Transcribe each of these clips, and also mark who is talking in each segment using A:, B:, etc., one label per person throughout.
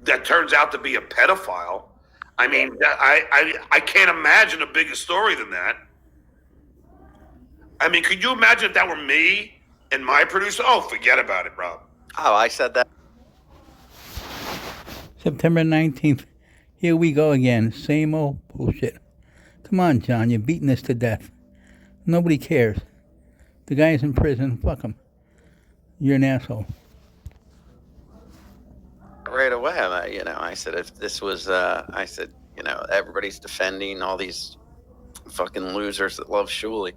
A: that turns out to be a pedophile. I mean, I can't imagine a bigger story than that. I mean, could you imagine if that were me and my producer? Oh, forget about it, Rob.
B: Oh, I said that.
C: September 19th. Here we go again. Same old bullshit. Come on, John. You're beating us to death. Nobody cares. The guy's in prison. Fuck him. You're an asshole.
B: Right away, I said, if this was, everybody's defending all these fucking losers that love Shuley.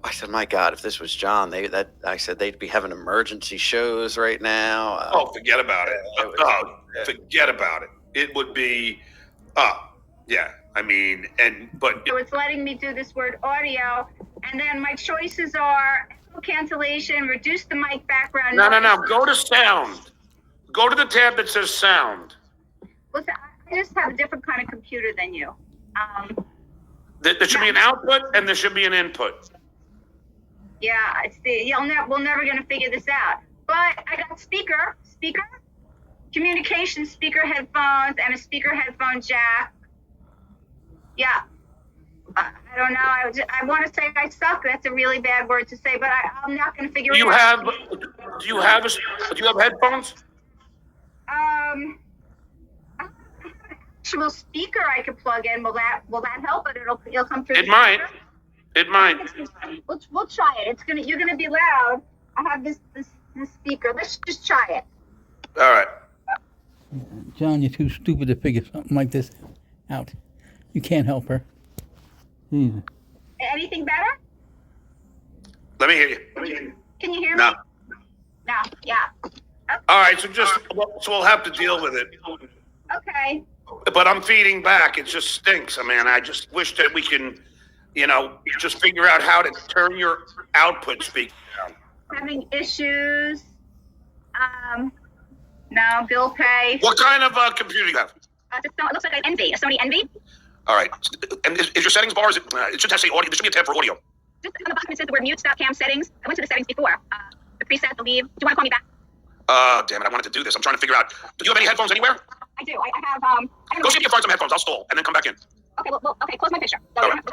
B: I said, my God, if this was John, they'd be having emergency shows right now.
A: Oh, forget about it. Forget about it. It would be, yeah. I mean,
D: So it's letting me do this word audio, and then my choices are cancellation, reduce the mic background.
A: No. Go to sound. Go to the tab that says sound.
D: Listen, I just have a different kind of computer than you.
A: There should be an output and there should be an input.
D: Yeah, we're never gonna figure this out. But I got speaker, communication speaker headphones, and a speaker headphone jack. Yeah. I don't know. I want to say I suck. That's a really bad word to say, but I'm not going to figure it out.
A: Do you have headphones?
D: I have an actual speaker I could plug in. Will that help? But it'll come through.
A: It might.
D: We'll try it. You're gonna be loud. I have this speaker. Let's just try it.
A: All right.
C: John, you're too stupid to figure something like this out. You can't help her. Jesus.
D: Anything better?
A: Let me hear you.
D: Can you hear
A: me?
D: No. Yeah. Okay.
A: All right. So we'll have to deal with it.
D: Okay.
A: But I'm feeding back. It just stinks. I mean, I just wish that we can, just figure out how to turn your output speaker down.
D: Having issues. No, bill pay.
A: What kind of computer do you have?
D: It looks like an Envy, a Sony Envy.
A: All right. And is your settings bar, it should have say audio. There should be a tab for audio.
D: Just on the bottom it says the word mute, stop cam settings. I went to the settings before. The preset, the leave. Do you want to call me back?
A: Damn it. I wanted to do this. I'm trying to figure out. Do you have any headphones anywhere?
D: I do. I have,
A: Go see if you can find some headphones. I'll stall and then come back in.
D: Okay, okay, close my picture.
A: All right.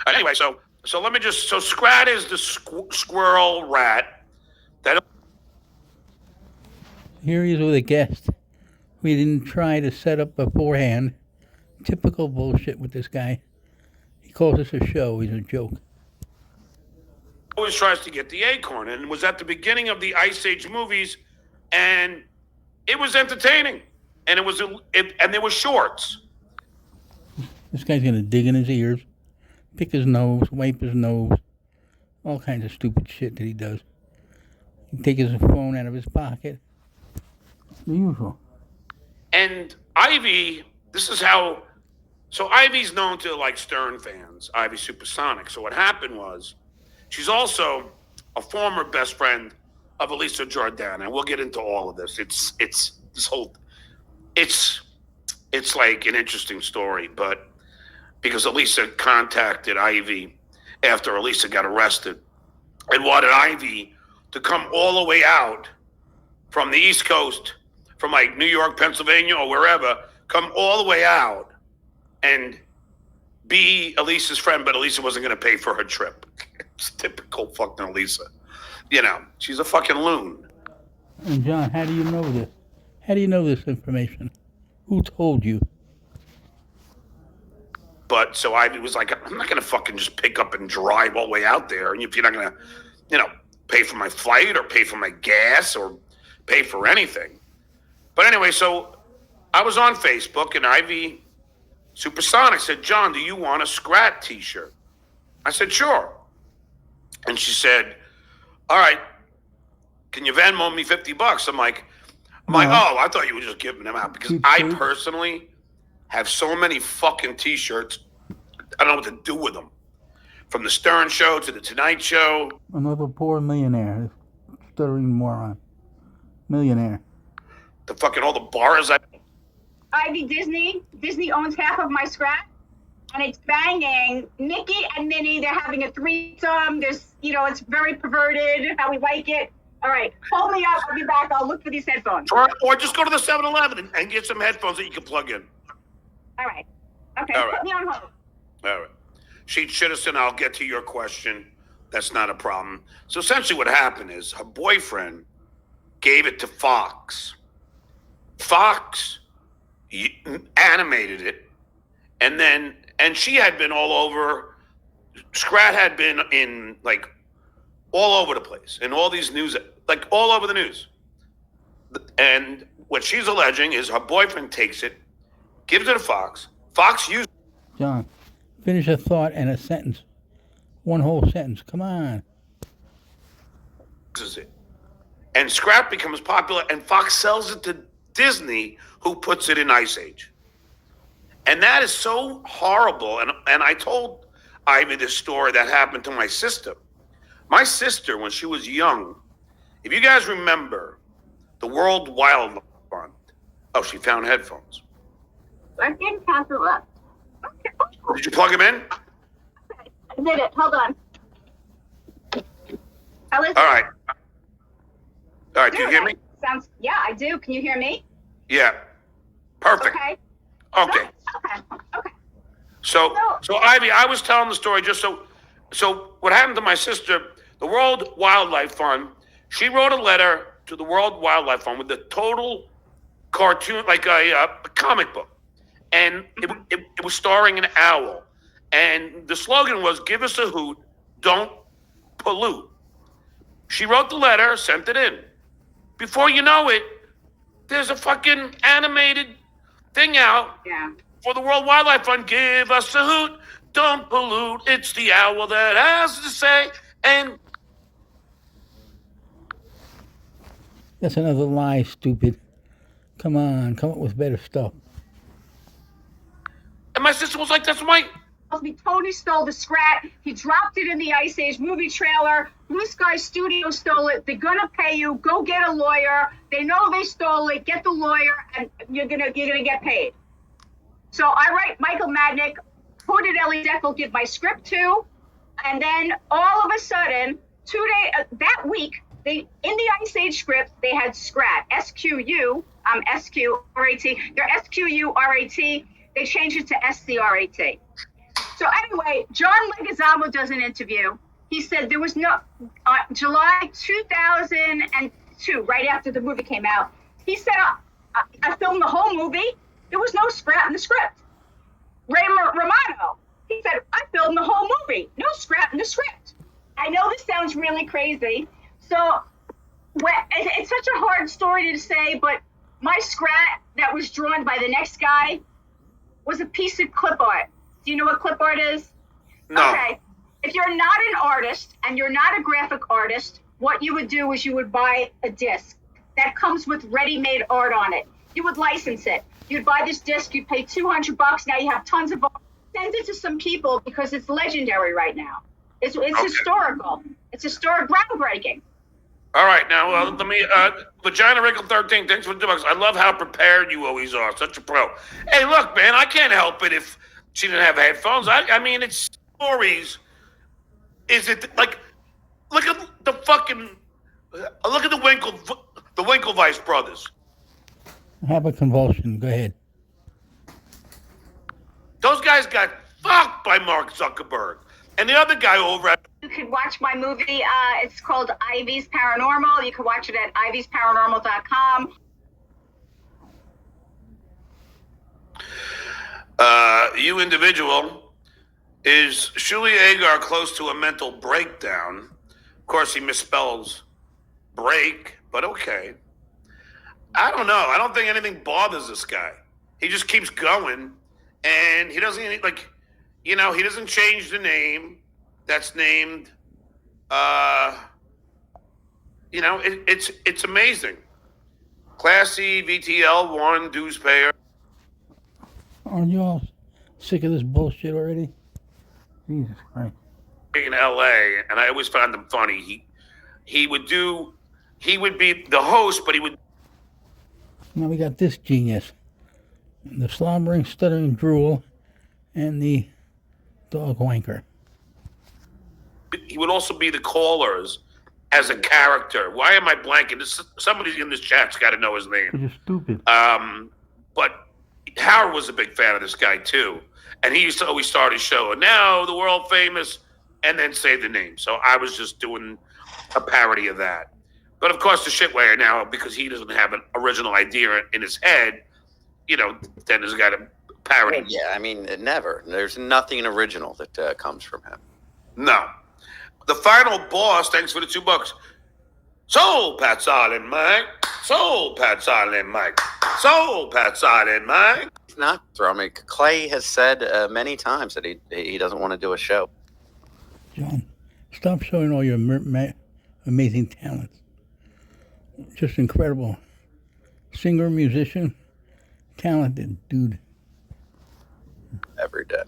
A: Anyway, so let me so Scrat is the squirrel rat.
C: Here he is with a guest. We didn't try to set up beforehand. Typical bullshit with this guy. He calls us a show. He's a joke.
A: Always tries to get the acorn, and was at the beginning of the Ice Age movies, and it was entertaining, and and there were shorts.
C: This guy's gonna dig in his ears, pick his nose, wipe his nose, all kinds of stupid shit that he does. He take his phone out of his pocket. The usual.
A: And Ivy, this is how. So Ivy's known to like Stern fans, Ivy Supersonic. So what happened was, she's also a former best friend of Elisa Jordan, and we'll get into all of this. It's like an interesting story, but because Elisa contacted Ivy after Elisa got arrested and wanted Ivy to come all the way out from the East Coast, from like New York, Pennsylvania, or wherever, come all the way out and be Elisa's friend, but Elisa wasn't going to pay for her trip. It's typical fucking Elisa. She's a fucking loon.
C: And John, how do you know this? How do you know this information? Who told you?
A: But so Ivy was like, I'm not going to fucking just pick up and drive all the way out there. And if you're not going to, pay for my flight or pay for my gas or pay for anything. But anyway, so I was on Facebook and Ivy Supersonic said, John, do you want a Scrat t-shirt? I said, sure. And she said, all right, can you Venmo me $50? I'm like, oh, I thought you were just giving them out because I personally have so many fucking t-shirts. I don't know what to do with them. From the Stern Show to the Tonight Show.
C: Another poor millionaire. Stuttering moron. Millionaire.
A: The fucking all the bars.
D: Ivy Disney owns half of my Scrat, and it's banging. Nikki and Minnie, they're having a threesome. There's, it's very perverted how we like it. All right, hold me up. I'll be back. I'll look for these headphones.
A: Or just go to the 7-Eleven and get some headphones that you can plug in.
D: All right. Okay,
A: All right.
D: put me on hold.
A: All right. Sheet Citizen, I'll get to your question. That's not a problem. So essentially what happened is her boyfriend gave it to Fox. Fox animated it. And she had been all over. Scrat had been in like all over the place in all these news, like all over the news. And what she's alleging is her boyfriend takes it, gives it to Fox. Fox uses
C: John, finish a thought and a sentence. One whole sentence. Come on.
A: it. And Scrap becomes popular, and Fox sells it to Disney, who puts it in Ice Age. And that is so horrible. And I told Ivy this story that happened to my sister. My sister, when she was young, if you guys remember, the World Wildlife Fund. Oh, she found headphones.
D: I think Catherine left. Okay.
A: Did you plug them in?
D: Okay, I did it. Hold on. I listen.
A: All right. All right, do you hear me?
D: Sounds. Yeah, I do. Can you hear me?
A: Yeah. Perfect.
D: Okay.
A: Okay.
D: Okay.
A: So Ivy, I was telling the story just so what happened to my sister, the World Wildlife Fund, she wrote a letter to the World Wildlife Fund with the total cartoon, like a comic book. And it was starring an owl. And the slogan was, give us a hoot, don't pollute. She wrote the letter, sent it in. Before you know it, there's a fucking animated thing out for the World Wildlife Fund. Give us a hoot, don't pollute. It's the owl that has to say. And
C: That's another lie, stupid. Come on, come up with better stuff.
A: my sister was like, that's my...
D: Tony stole the Scrat. He dropped it in the Ice Age movie trailer. Blue Sky Studio stole it. They're gonna pay you. Go get a lawyer. They know they stole it. Get the lawyer, and you're gonna get paid. So I write Michael Madnick. Who did Ellie Deckel give my script to? And then all of a sudden, 2 days that week, in the Ice Age script they had Scrat. S-Q-U-R-A-T. They're S-Q-U-R-A-T. They changed it to S-C-R-A-T. So anyway, John Leguizamo does an interview. He said there was no, July 2002, right after the movie came out, he said, I filmed the whole movie. There was no Scrat in the script. Ray Romano, he said, I filmed the whole movie. No Scrat in the script. I know this sounds really crazy. So it's such a hard story to say, but my Scrat that was drawn by the next guy was a piece of clip art. Do you know what clip art is?
A: No.
D: Okay. If you're not an artist and you're not a graphic artist, what you would do is you would buy a disc that comes with ready-made art on it. You would license it. You'd buy this disc, you'd pay $200. Now you have tons of art. Send it to some people because it's legendary right now. It's historical. It's historic, groundbreaking.
A: All right, now let me, Vagina Wrinkle 13, thanks for the $2. I love how prepared you always are. Such a pro. Hey, look, man, I can't help it if she didn't have headphones. I mean, it's stories. Is it like, look at the fucking, look at the Winklevice brothers.
C: I have a convulsion. Go ahead.
A: Those guys got fucked by Mark Zuckerberg. And the other guy over at...
D: You can watch my movie. It's called Ivy's Paranormal. You can watch it at ivysparanormal.com.
A: You individual, is Shuli Agar close to a mental breakdown? Of course, he misspells break, but okay. I don't know. I don't think anything bothers this guy. He just keeps going, and he doesn't, like, he doesn't change the name that's named, it's amazing. Classy, VTL1, dues payer.
C: Aren't you all sick of this bullshit already? Jesus Christ.
A: In LA, and I always found him funny. He would be the host, but he would.
C: Now we got this genius. The slobbering, stuttering drool, and the dog wanker.
A: He would also be the callers as a character. Why am I blanking? Somebody in this chat's got to know his name.
C: You're stupid.
A: But Howard was a big fan of this guy too, and he used to always start his show. And now the world famous, and then say the name. So I was just doing a parody of that. But of course, the shitwire now, because he doesn't have an original idea in his head, then he's got a parody.
B: Yeah, I mean, never. There's nothing original that comes from him.
A: No. The final boss, thanks for the $2. Soul Pat Silent Mike. Soul Pat Silent Mike. Soul Pat Silent Mike.
B: He's not thrumming. Clay has said many times that he doesn't want to do a show.
C: John, stop showing all your amazing talents. Just incredible. Singer, musician, talented dude.
B: Every day.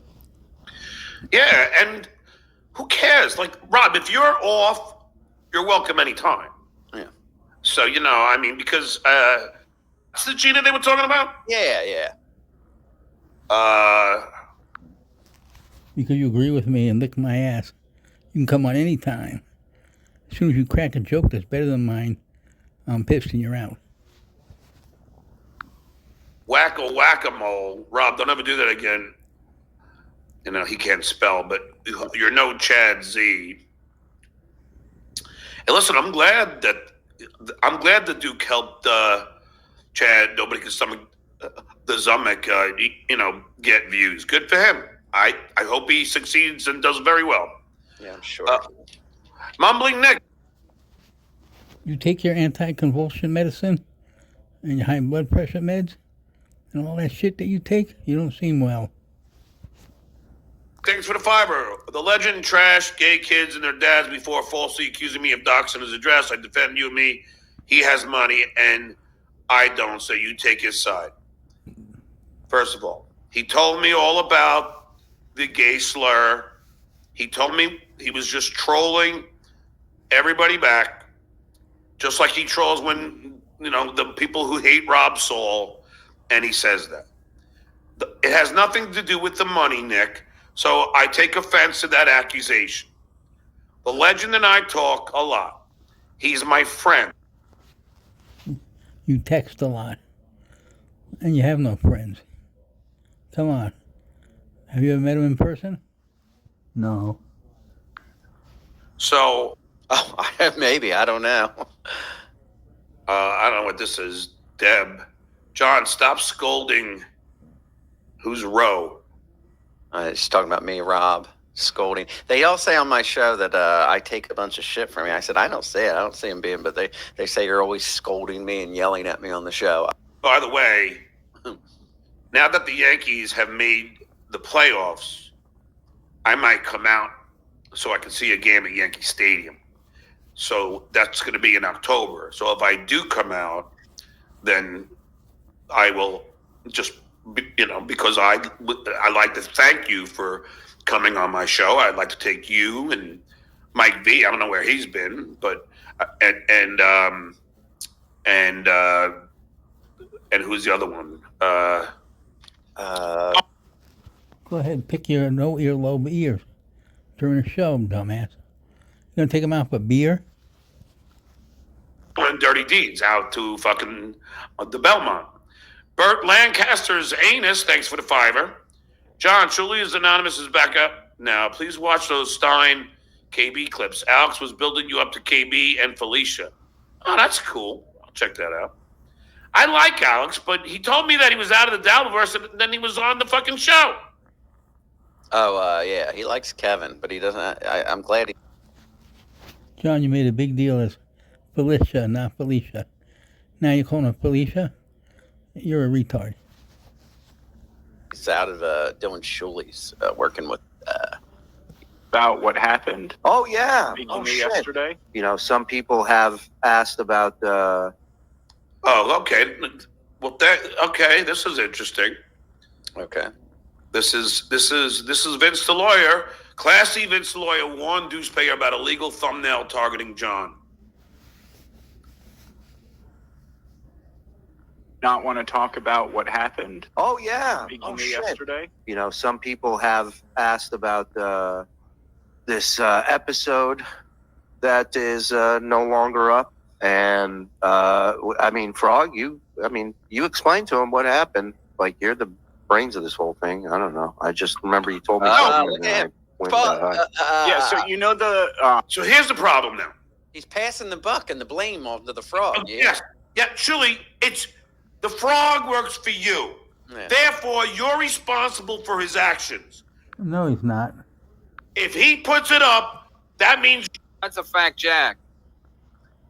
A: Yeah, and who cares? Like, Rob, if you're off, you're welcome anytime.
B: Yeah.
A: So, because that's the Gina they were talking about?
B: Yeah.
C: Because you agree with me and lick my ass, you can come on any time. As soon as you crack a joke that's better than mine, I'm pissed and you're out.
A: Whack-a-mole. Rob, don't ever do that again. He can't spell, but you're no Chad Z. Hey, listen, I'm glad that Duke helped Chad. Nobody can stomach the Zumek, get views. Good for him. I hope he succeeds and does very well.
B: Yeah, I'm sure.
A: Mumbling Nick.
C: You take your anti-convulsion medicine and your high blood pressure meds and all that shit that you take, you don't seem well.
A: Thanks for the fiber. The legend trashed gay kids and their dads before falsely accusing me of doxing his address. I defend you and me. He has money and I don't, so you take his side. First of all, he told me all about the gay slur. He told me he was just trolling everybody back, just like he trolls when, the people who hate Rob Saul, and he says that. It has nothing to do with the money, Nick. So I take offense to that accusation. The legend and I talk a lot. He's my friend.
C: You text a lot. And you have no friends. Come on. Have you ever met him in person? No.
A: So...
B: Oh, maybe. I don't know.
A: I don't know what this is. Deb. John, stop scolding. Who's Roe?
B: She's talking about me, Rob, scolding. They all say on my show that I take a bunch of shit from me. I said, I don't say it. I don't see him being, but they say you're always scolding me and yelling at me on the show.
A: By the way, now that the Yankees have made the playoffs, I might come out so I can see a game at Yankee Stadium. So that's going to be in October. So if I do come out, then I will just... because I like to thank you for coming on my show. I'd like to take you and Mike V. I don't know where he's been, but and who's the other one?
C: Go ahead and pick your no earlobe ears during the show, dumbass. You gonna take them out for beer?
A: And Dirty Deeds out to fucking the Belmont. Bert Lancaster's anus, thanks for the fiver. John, surely is Anonymous is back up now. Please watch those Stein KB clips. Alex was building you up to KB and Felicia. Oh, that's cool. I'll check that out. I like Alex, but he told me that he was out of the Dowdleverse and then he was on the fucking show.
B: Oh, yeah. He likes Kevin, but he doesn't. I'm glad he...
C: John, you made a big deal as Felicia, not Felicia. Now you're calling her Felicia? You're a retard.
B: He's out of Dylan Shuli's working with...
E: about what happened.
B: Oh, yeah.
E: Yesterday.
F: Some people have asked about...
A: Oh, okay. Well, this is interesting.
B: Okay.
A: This is Vince the lawyer. Classy Vince the lawyer warned Deuce Payer about illegal thumbnail targeting John.
E: Not want to talk about what happened.
F: Oh, yeah.
E: Yesterday.
F: Some people have asked about this episode that is no longer up. And I mean, Frog, you explained to him what happened. Like, you're the brains of this whole thing. I don't know. I just remember you told me something.
B: Look
F: And
B: at
F: I
B: him.
F: went
B: Fuck,
F: that high.
E: Yeah, so you know the
A: So here's the problem now.
B: he's passing the buck and the blame on to the frog. Yeah.
A: Yes. Yeah, Chili, it's the frog works for you.
B: Yeah.
A: Therefore, you're responsible for his actions.
C: No, he's not.
A: If he puts it up, that means
G: That's a fact, Jack.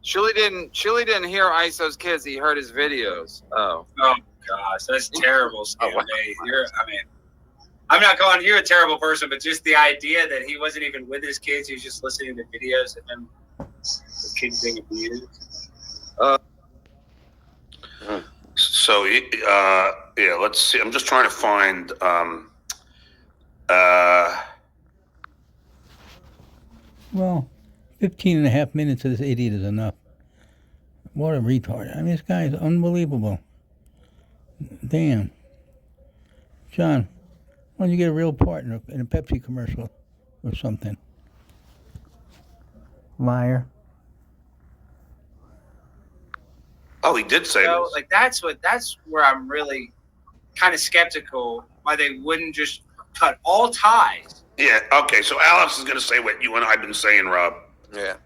G: Shuli didn't hear ISO's kids. He heard his videos. Oh.
H: Oh gosh, that's terrible, Scam. I'm not calling you a terrible person, but just the idea that he wasn't even with his kids, he was just listening to videos of him, the kids being abused.
A: so. Yeah, let's see. I'm just trying to find.
C: Well, 15 and a half minutes of this idiot is enough. What a retard. I mean, this guy is unbelievable. Damn. John, why don't you get a real part in a Pepsi commercial or something? Liar.
A: Oh, he did say
H: So,
A: this.
H: like that's where I'm really kind of skeptical why they wouldn't just cut all ties.
A: Yeah. Okay. So Alex is going to say what you and I've been saying, Rob.
B: Yeah.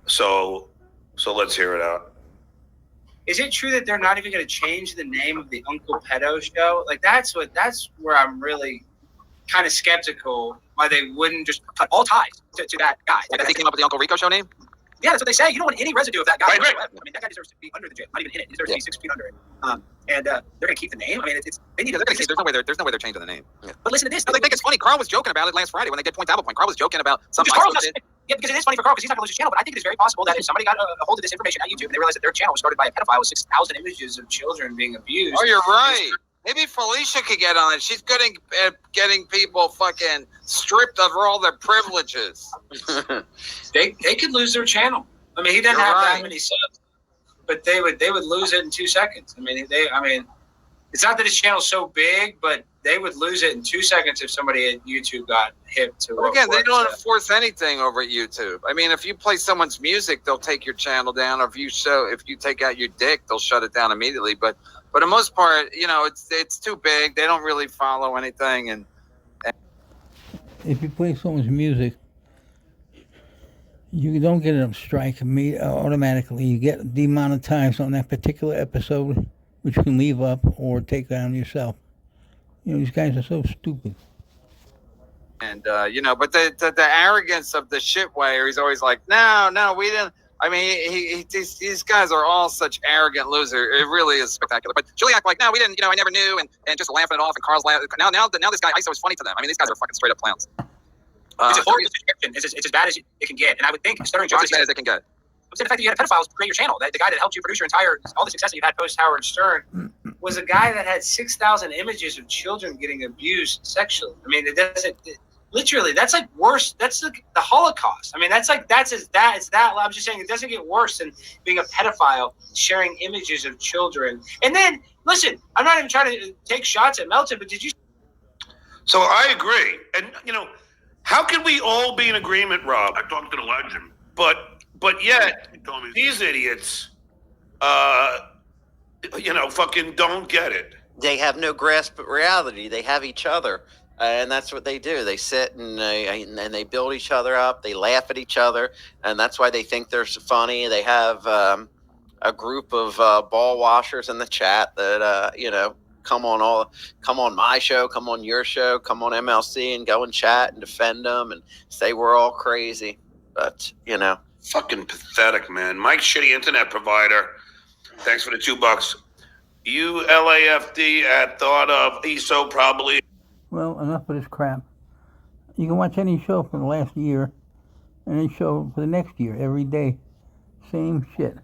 A: So let's hear it out.
H: Is it true that they're not even going to change the name of the Uncle Pedo show? Like that's where I'm really kind of skeptical why they wouldn't just cut all ties to that guy.
G: Like he came up with the Uncle Rico show name?
H: Yeah, that's what they say. You don't want any residue of that guy.
A: Right, right.
H: I mean, that guy deserves to be under the jail, not even in it. He deserves to be 6 feet under it. And they're going to keep the name. I mean, it's they need to.
G: There's no way they're changing the name. Yeah.
H: But listen to this.
G: No, they think it's funny. Carl was joking about it last Friday when they did Point Double Point. Carl was joking about some.
H: Yeah, because it is funny for Carl because he's not going to lose his channel. But I think it is very possible that if somebody got a hold of this information at YouTube and they realized that their channel was started by a pedophile with 6,000 images of children being abused.
G: Oh, you're right. Maybe Felicia could get on it. She's good at getting people fucking stripped of all their privileges.
H: They could lose their channel. I mean, he doesn't have that many subs, but they would lose it in 2 seconds. I mean, it's not that his channel's so big, but they would lose it in 2 seconds if somebody at YouTube got hip to.
G: Well, again, they don't enforce anything over at YouTube. I mean, if you play someone's music, they'll take your channel down. Or if you take out your dick, they'll shut it down immediately. But for the most part, it's too big. They don't really follow anything. And
C: If you play someone's music, you don't get a strike automatically. You get demonetized on that particular episode, which you can leave up or take down yourself. These guys are so stupid.
G: but the arrogance of the shitwire, he's always like, no, we didn't. I mean, these guys are all such arrogant losers. It really is spectacular. But she'll act like, no, we didn't. I never knew, and just laughing it off. And Carl's laughing. Now this guy ISO is funny to them. I mean, these guys are fucking straight up clowns.
H: It's a horrible description. It's as bad as it can get. And I would think, Stuttering John,
G: as bad as it can get.
H: the fact that you had a pedophile create your channel, the guy that helped you produce all the success that you've had post Howard Stern, was a guy that had 6,000 images of children getting abused sexually. I mean, literally, that's like worse. That's like the Holocaust. I mean, it's that. I'm just saying, it doesn't get worse than being a pedophile sharing images of children. And then, listen, I'm not even trying to take shots at Melton, but did you?
A: So I agree, and how can we all be in agreement, Rob? I talked to the legend, but yet these idiots, fucking don't get it.
B: They have no grasp of reality. They have each other, and that's what they do. They sit and they build each other up. They laugh at each other, and that's why they think they're so funny. They have a group of ball washers in the chat that come on my show, come on your show, come on MLC, and go and chat and defend them and say we're all crazy. But
A: Fucking pathetic, man. Mike's shitty internet provider. Thanks for the $2. You LAFD at thought of ESO probably.
C: Well, enough of this crap. You can watch any show from the last year, any show for the next year, every day. Same shit.